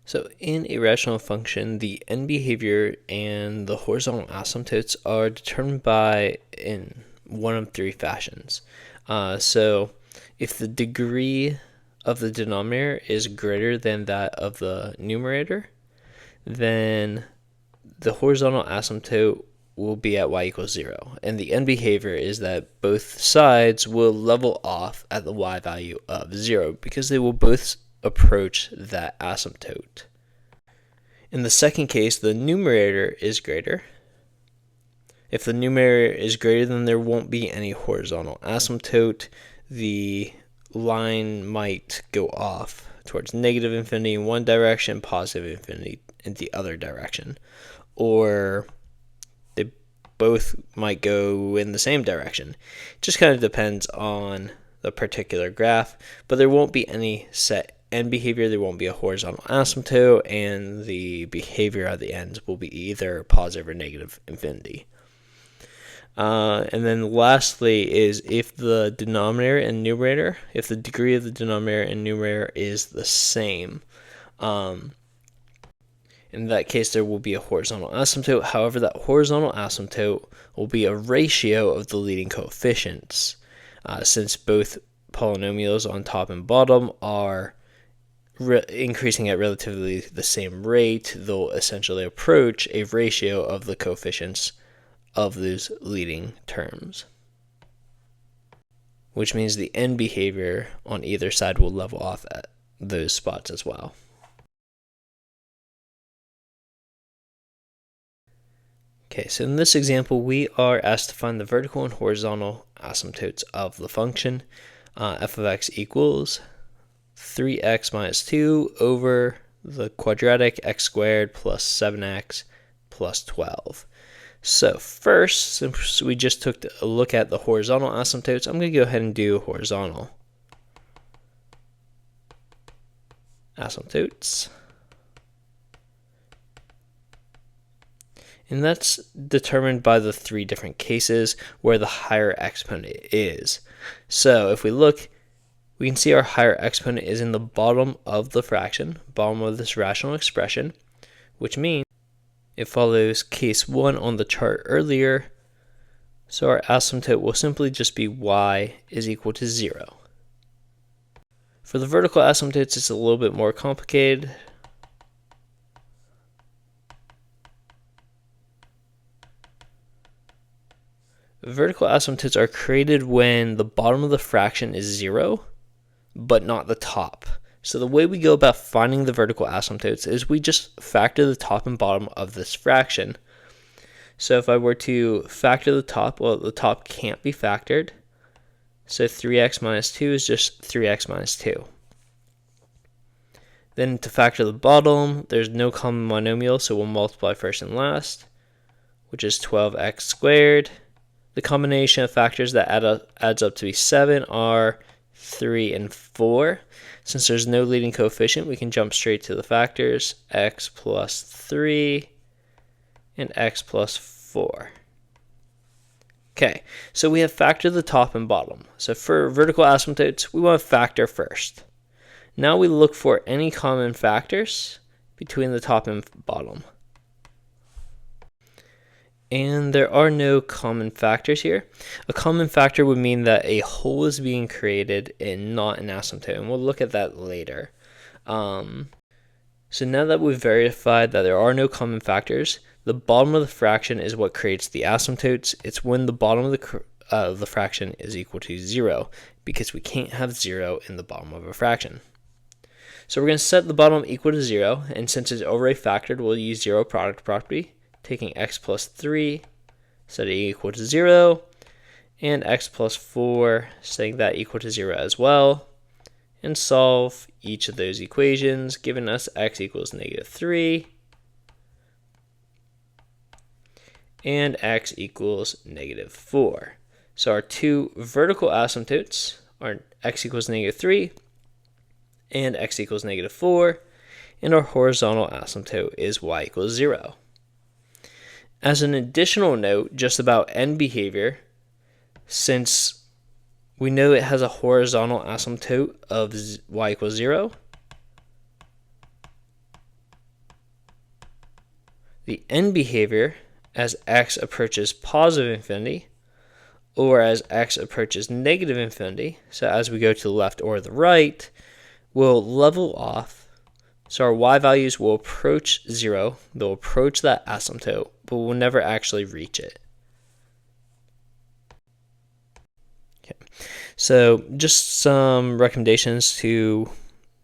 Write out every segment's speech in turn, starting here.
So in a rational function, the end behavior and the horizontal asymptotes are determined by in one of three fashions. So if the degree of the denominator is greater than that of the numerator, then the horizontal asymptote will be at y equals 0. And the end behavior is that both sides will level off at the y value of 0 because they will both approach that asymptote. In the second case, the numerator is greater. If the numerator is greater, then there won't be any horizontal asymptote. The line might go off towards negative infinity in one direction, positive infinity in the other direction. Or they both might go in the same direction. It just kind of depends on the particular graph, but there won't be any set end behavior. There won't be a horizontal asymptote, and the behavior at the ends will be either positive or negative infinity. And then lastly is if the denominator and numerator, if the degree of the denominator and numerator is the same, in that case there will be a horizontal asymptote. However, that horizontal asymptote will be a ratio of the leading coefficients. Since both polynomials on top and bottom are increasing at relatively the same rate, they'll essentially approach a ratio of the coefficients of those leading terms, which means the end behavior on either side will level off at those spots as well. Okay, so in this example, we are asked to find the vertical and horizontal asymptotes of the function. F of x equals 3x minus 2 over the quadratic x squared plus 7x plus 12. So first, since we just took a look at the horizontal asymptotes, I'm going to go ahead and do horizontal asymptotes. And that's determined by the three different cases where the higher exponent is. So if we look, we can see our higher exponent is in the bottom of the fraction, bottom of this rational expression, which means it follows case 1 on the chart earlier. So our asymptote will simply just be y is equal to 0. For the vertical asymptotes, it's a little bit more complicated. Vertical asymptotes are created when the bottom of the fraction is 0, but not the top. So the way we go about finding the vertical asymptotes is we just factor the top and bottom of this fraction. So if I were to factor the top, well, the top can't be factored. So 3x minus 2 is just 3x minus 2. Then to factor the bottom, there's no common monomial, so we'll multiply first and last, which is 12x squared. The combination of factors that adds up to be 7 are 3 and 4. Since there's no leading coefficient, we can jump straight to the factors, x plus 3 and x plus 4. Okay, so we have factored the top and bottom. So for vertical asymptotes, we want to factor first. Now we look for any common factors between the top and bottom. And there are no common factors here. A common factor would mean that a hole is being created and not an asymptote, and we'll look at that later. So now that we've verified that there are no common factors, the bottom of the fraction is what creates the asymptotes. It's when the bottom of the fraction is equal to 0, because we can't have 0 in the bottom of a fraction. So we're going to set the bottom equal to 0, and since it's already factored, we'll use zero product property, taking x plus 3, set it equal to 0, and x plus 4, setting that equal to 0 as well, and solve each of those equations, giving us x equals negative 3, and x equals negative 4. So our two vertical asymptotes are x equals negative 3 and x equals negative 4, and our horizontal asymptote is y equals 0. As an additional note, just about end behavior, since we know it has a horizontal asymptote of y equals 0, the end behavior as x approaches positive infinity or as x approaches negative infinity, so as we go to the left or the right, will level off. So our y values will approach 0, they'll approach that asymptote, but we'll never actually reach it. Okay. So just some recommendations to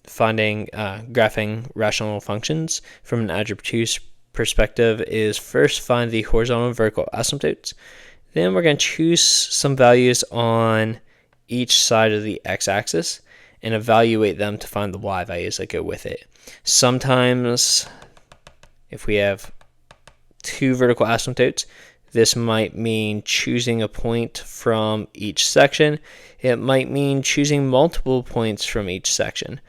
finding, graphing rational functions from an algebra 2 perspective is first find the horizontal and vertical asymptotes. Then we're going to choose some values on each side of the x-axis and evaluate them to find the y values that go with it. Sometimes if we have two vertical asymptotes, this might mean choosing a point from each section. It might mean choosing multiple points from each section.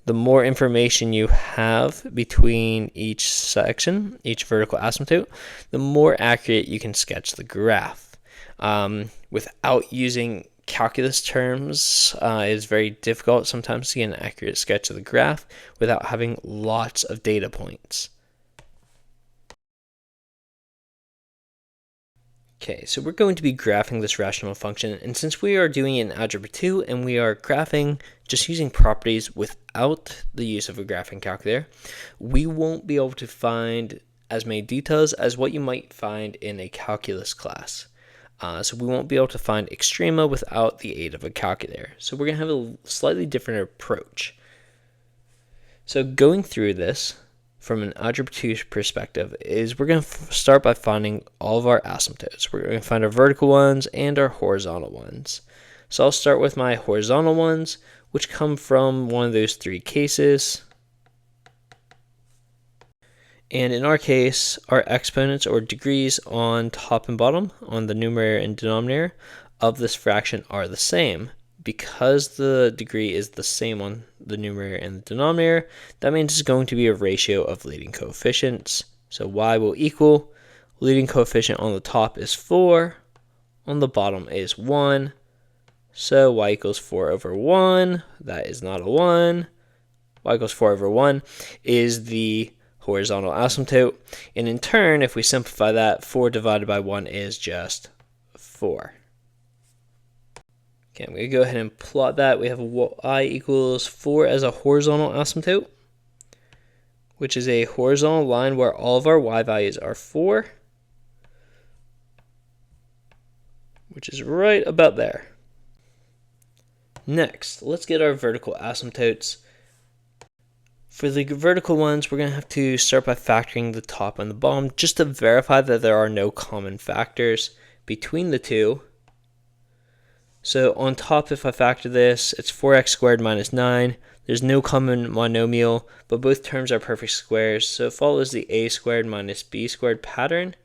The more information you have between each section, each vertical asymptote, the more accurate you can sketch the graph. Without using calculus terms, it is very difficult sometimes to get an accurate sketch of the graph without having lots of data points. Okay, so we're going to be graphing this rational function, and since we are doing it in Algebra 2 and we are graphing just using properties without the use of a graphing calculator, we won't be able to find as many details as what you might find in a calculus class. So we won't be able to find extrema without the aid of a calculator. So we're going to have a slightly different approach. So going through this from an Algebra 2 perspective is we're going to start by finding all of our asymptotes. We're going to find our vertical ones and our horizontal ones. So I'll start with my horizontal ones, which come from one of those three cases. And in our case, our exponents or degrees on top and bottom, on the numerator and denominator of this fraction are the same. Because the degree is the same on the numerator and the denominator, that means it's going to be a ratio of leading coefficients. So y will equal, leading coefficient on the top is 4, on the bottom is 1. So y equals 4 over 1, that is not a 1. Y equals 4 over 1 is the horizontal asymptote, and in turn, if we simplify that, 4 divided by 1 is just 4. Okay, I'm going to go ahead and plot that. We have y equals 4 as a horizontal asymptote, which is a horizontal line where all of our y values are 4, which is right about there. Next, let's get our vertical asymptotes. For the vertical ones, we're going to have to start by factoring the top and the bottom just to verify that there are no common factors between the two. So on top, if I factor this, it's 4x squared minus 9. There's no common monomial, but both terms are perfect squares. So it follows the a squared minus b squared pattern,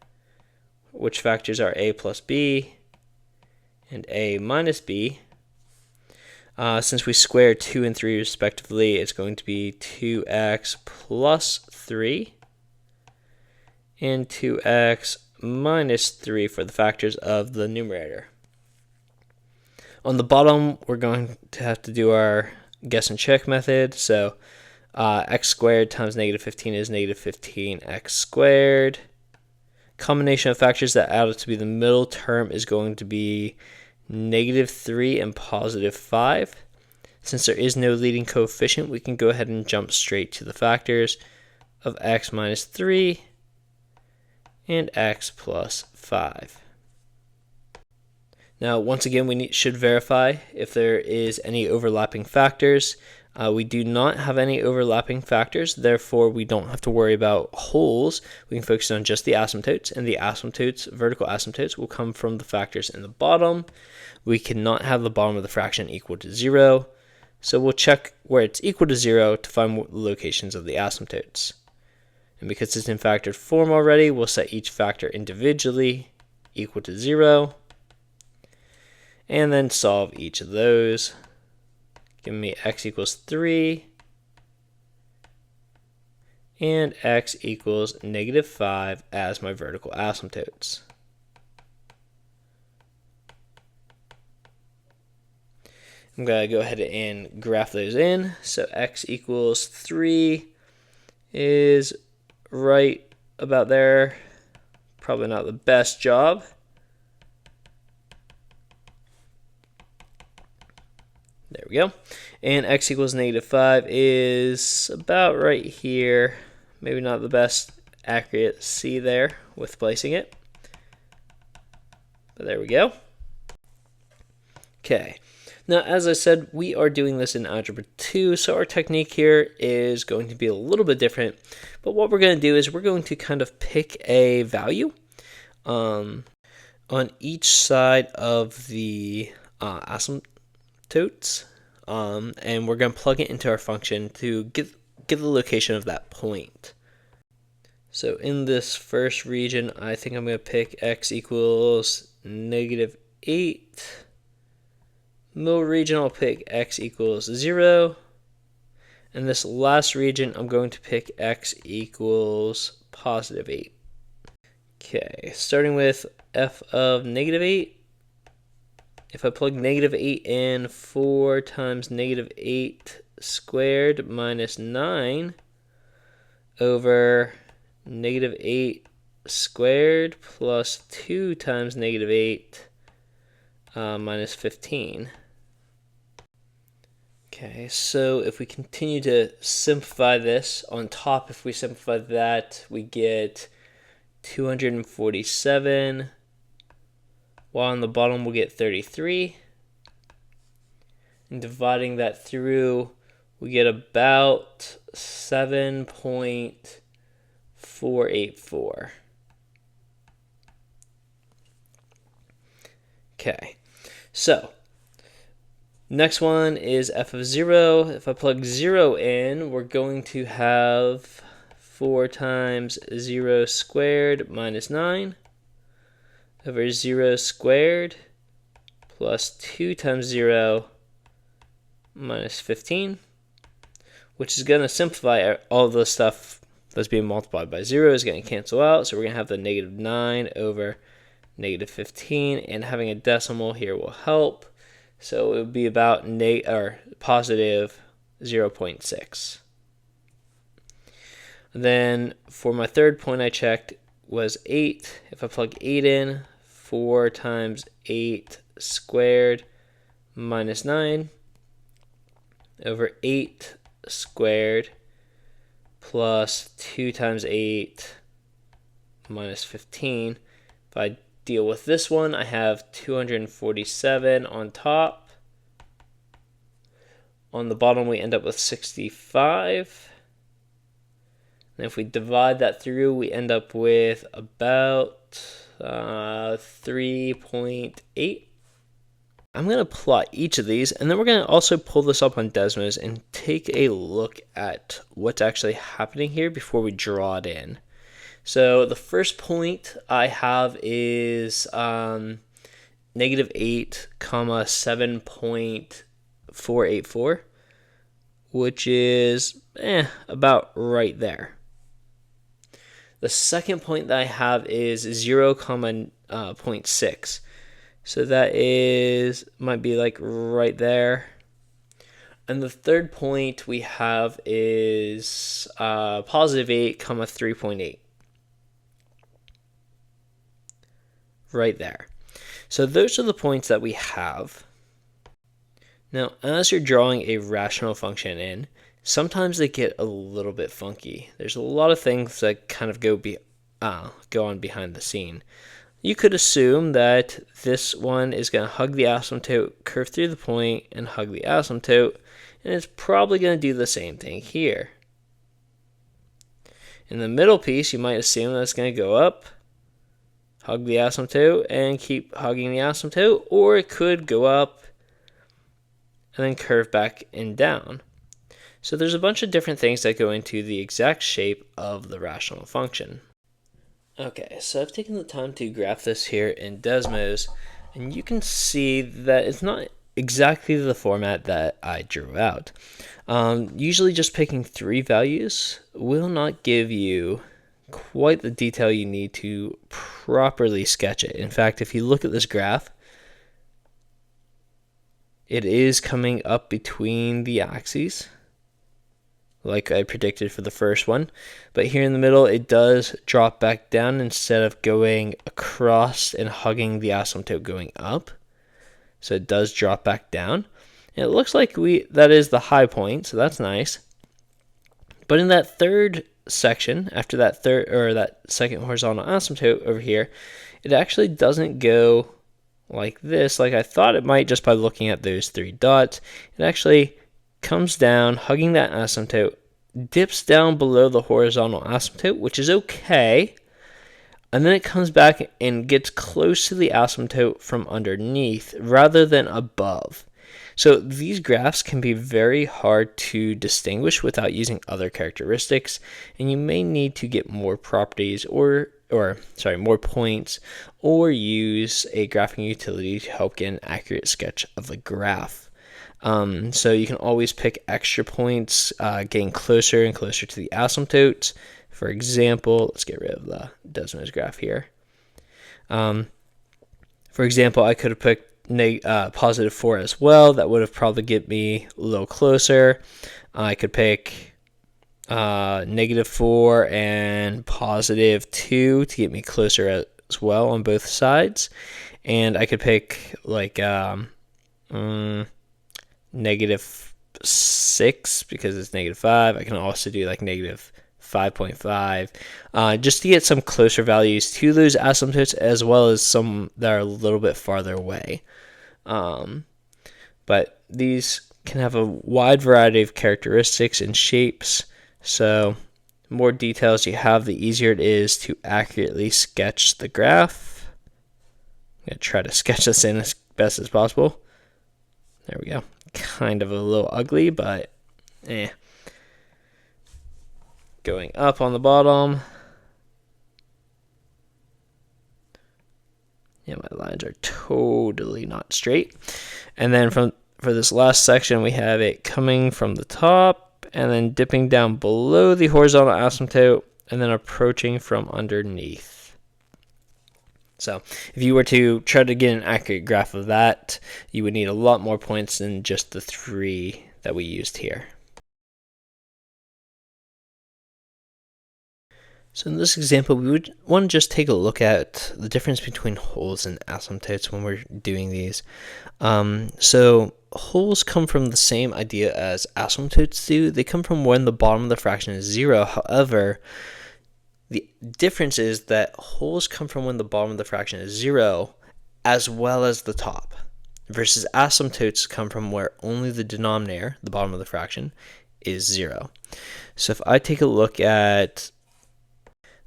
which factors are a plus b and a minus b. Since we square 2 and 3 respectively, it's going to be 2x plus 3 and 2x minus 3 for the factors of the numerator. On the bottom, we're going to have to do our guess and check method. So x squared times negative 15 is negative 15x squared. Combination of factors that add up to be the middle term is going to be negative 3 and positive 5. Since there is no leading coefficient, we can go ahead and jump straight to the factors of x minus 3 and x plus 5. Now, once again, we should verify if there is any overlapping factors. We do not have any overlapping factors, therefore we don't have to worry about holes. We can focus on just the asymptotes, and the asymptotes, vertical asymptotes, will come from the factors in the bottom. We cannot have the bottom of the fraction equal to 0, so we'll check where it's equal to 0 to find locations of the asymptotes. And because it's in factored form already, we'll set each factor individually equal to 0, and then solve each of those. Give me x equals 3 and x equals negative 5 as my vertical asymptotes. I'm going to go ahead and graph those in. So x equals 3 is right about there. Probably not the best job. There we go. And x equals -5 is about right here. Maybe not the best accuracy there with placing it. But there we go. Okay. Now, as I said, we are doing this in Algebra 2, so our technique here is going to be a little bit different. But what we're going to do is we're going to kind of pick a value on each side of the asymptotes, and we're going to plug it into our function to give the location of that point. So in this first region, I think I'm going to pick x equals -8. Middle region, I'll pick x equals 0. And this last region, I'm going to pick x equals +8. Okay, starting with f of -8. If I plug -8 in, 4 times -8 squared minus 9 over -8 squared plus 2 times -8 minus 15. Okay, so if we continue to simplify this, on top, if we simplify that, we get 247, while on the bottom we'll get 33. And dividing that through, we get about 7.484. Okay, so next one is f of 0. If I plug 0 in, we're going to have 4 times 0 squared minus 9 over 0 squared plus 2 times 0 minus 15, which is going to simplify all the stuff that's being multiplied by 0 is going to cancel out. So we're going to have the -9 over -15, and having a decimal here will help. So it would be about positive 0.6. Then for my third point I checked was 8. If I plug 8 in, 4 times 8 squared minus 9 over 8 squared plus 2 times 8 minus 15. If I deal with this one, I have 247 on top. On the bottom, we end up with 65. And if we divide that through, we end up with about 3.8. I'm going to plot each of these, and then we're going to also pull this up on Desmos and take a look at what's actually happening here before we draw it in. So the first point I have is -8, 7.484, which is about right there. The second point that I have is 0.6. So that might be like right there. And the third point we have is +8, 3.8. Right there. So those are the points that we have. Now, as you're drawing a rational function in, sometimes they get a little bit funky. There's a lot of things that kind of go on behind the scene. You could assume that this one is going to hug the asymptote, curve through the point, and hug the asymptote, and it's probably going to do the same thing here. In the middle piece, you might assume that it's going to go up, hug the asymptote, and keep hugging the asymptote, or it could go up and then curve back and down. So there's a bunch of different things that go into the exact shape of the rational function. Okay, so I've taken the time to graph this here in Desmos, and you can see that it's not exactly the format that I drew out. Usually just picking 3 values will not give you quite the detail you need to properly sketch it. In fact, if you look at this graph, it is coming up between the axes. like I predicted for the first one. But here in the middle, it does drop back down instead of going across and hugging the asymptote going up. So it does drop back down. And it looks like that is the high point, so that's nice. But in that third section, after that second horizontal asymptote over here, it actually doesn't go like this, like I thought it might just by looking at those three dots. It actually comes down, hugging that asymptote, dips down below the horizontal asymptote, which is okay, and then it comes back and gets close to the asymptote from underneath rather than above. So these graphs can be very hard to distinguish without using other characteristics, and you may need to get more properties more points, or use a graphing utility to help get an accurate sketch of the graph. So you can always pick extra points, getting closer and closer to the asymptotes. For example, let's get rid of the Desmos graph here. For example, I could have picked positive 4 as well. That would have probably get me a little closer. I could pick negative 4 and positive 2 to get me closer as well on both sides. And I could pick like negative 6 because it's negative 5. I can also do like negative 5.5 just to get some closer values to those asymptotes, as well as some that are a little bit farther away. But these can have a wide variety of characteristics and shapes, so the more details you have, the easier it is to accurately sketch the graph. I'm going to try to sketch this in as best as possible. There we go. Kind of a little ugly, but Going up on the bottom. Yeah, my lines are totally not straight. And then for this last section, we have it coming from the top and then dipping down below the horizontal asymptote and then approaching from underneath. So if you were to try to get an accurate graph of that, you would need a lot more points than just the 3 that we used here. So in this example, we would want to just take a look at the difference between holes and asymptotes when we're doing these. So holes come from the same idea as asymptotes do. They come from when the bottom of the fraction is 0. However, the difference is that holes come from when the bottom of the fraction is 0 as well as the top, versus asymptotes come from where only the denominator, the bottom of the fraction, is 0. So if I take a look at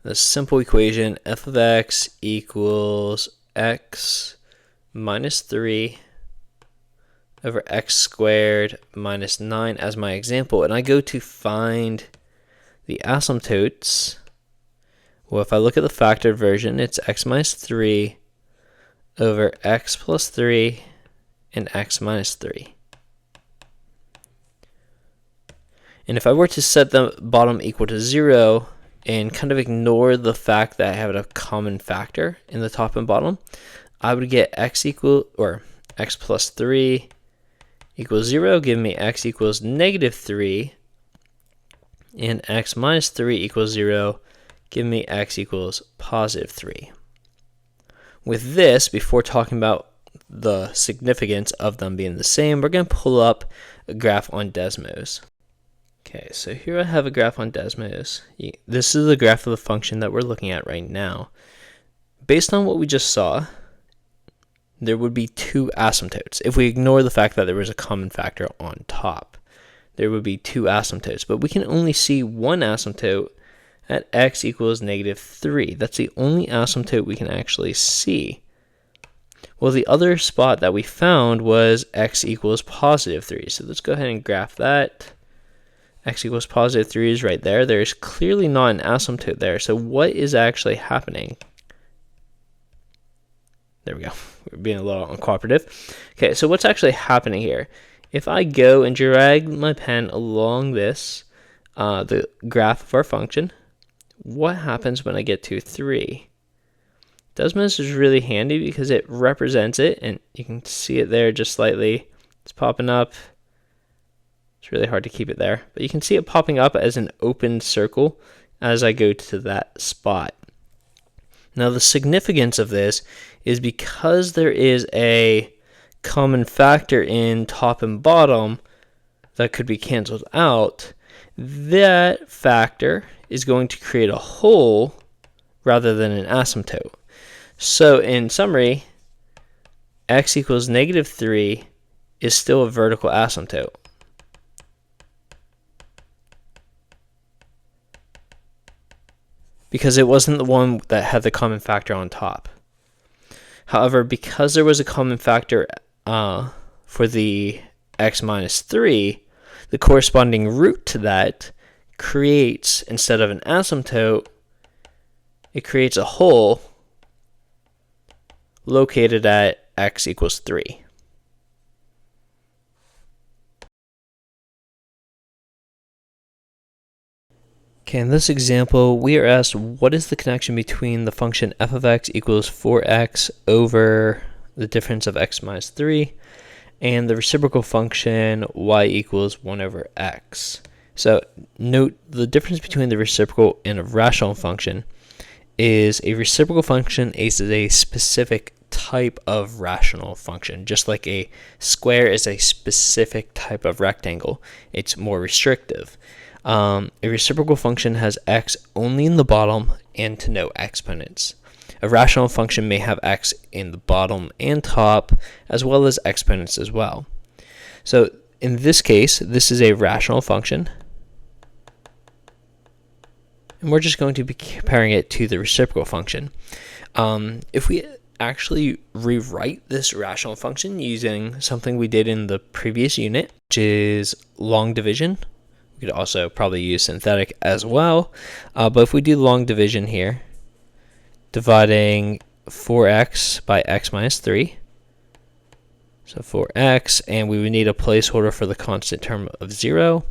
the simple equation, f of x equals x minus 3 over x squared minus 9 as my example, and I go to find the asymptotes, well, if I look at the factored version, it's x minus 3 over x plus 3 and x minus 3. And if I were to set the bottom equal to 0, and kind of ignore the fact that I have a common factor in the top and bottom, I would get x plus 3 equals 0, giving me x equals negative 3, and x minus 3 equals 0, giving me x equals positive 3. With this, before talking about the significance of them being the same, we're going to pull up a graph on Desmos. Okay, so here I have a graph on Desmos. This is the graph of the function that we're looking at right now. Based on what we just saw, there would be 2 asymptotes. If we ignore the fact that there was a common factor on top, there would be 2 asymptotes. But we can only see one asymptote at x equals negative 3. That's the only asymptote we can actually see. Well, the other spot that we found was x equals positive 3. So let's go ahead and graph that. X equals positive 3 is right there. There's clearly not an asymptote there. So what is actually happening? There we go. We're being a little uncooperative. Okay, so what's actually happening here? If I go and drag my pen along this, the graph of our function, what happens when I get to 3? Desmos is really handy because it represents it, and you can see it there just slightly. It's popping up. It's really hard to keep it there, but you can see it popping up as an open circle as I go to that spot. Now the significance of this is because there is a common factor in top and bottom that could be canceled out, that factor is going to create a hole rather than an asymptote. So in summary, x equals -3 is still a vertical asymptote. Because it wasn't the one that had the common factor on top. However, because there was a common factor for the x minus 3, the corresponding root to that creates, instead of an asymptote, it creates a hole located at x equals 3. Okay, in this example, we are asked what is the connection between the function f of x equals 4x over the difference of x minus 3 and the reciprocal function y equals 1 over x. So note the difference between the reciprocal and a rational function is a reciprocal function is a specific type of rational function, just like a square is a specific type of rectangle. It's more restrictive. A reciprocal function has x only in the bottom and to no exponents. A rational function may have x in the bottom and top, as well as exponents as well. So in this case, this is a rational function, and we're just going to be comparing it to the reciprocal function. If we actually rewrite this rational function using something we did in the previous unit, which is long division, we could also probably use synthetic as well, but if we do long division here, dividing 4x by x minus 3, so 4x, and we would need a placeholder for the constant term of 0.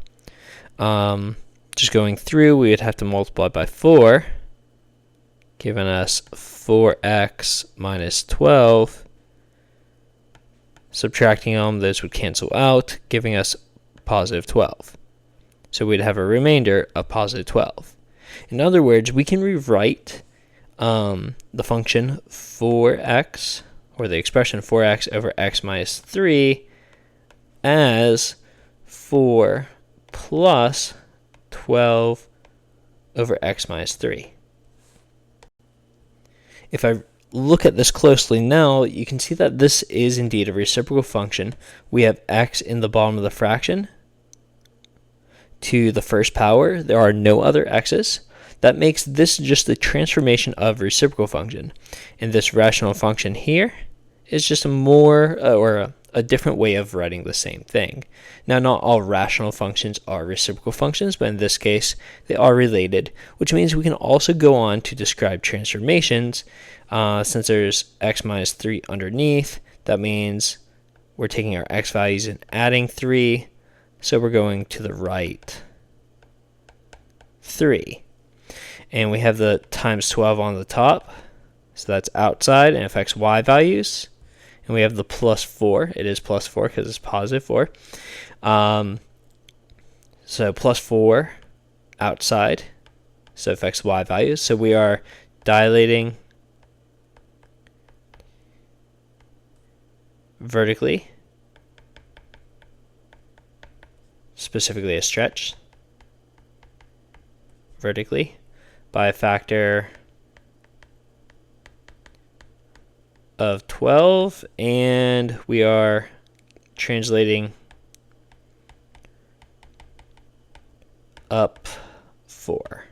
Just going through, we would have to multiply by 4, giving us 4x minus 12. Subtracting them, those would cancel out, giving us positive 12. So we'd have a remainder of positive 12. In other words, we can rewrite the function 4x, or the expression 4x over x minus 3 as 4 plus 12 over x minus 3. If I look at this closely now, you can see that this is indeed a reciprocal function. We have x in the bottom of the fraction to the first power. There are no other x's. That makes this just the transformation of a reciprocal function. And this rational function here is just a more, or a different way of writing the same thing. Now, not all rational functions are reciprocal functions, but in this case, they are related, which means we can also go on to describe transformations. Since there's x minus 3 underneath, that means we're taking our x values and adding 3, so we're going to the right 3. And we have the times 12 on the top, so that's outside and affects y values. And we have the plus 4. It is plus 4 because it's positive 4. So plus 4 outside, so it affects y values. So we are dilating vertically, specifically a stretch vertically, by a factor of 12, and we are translating up 4.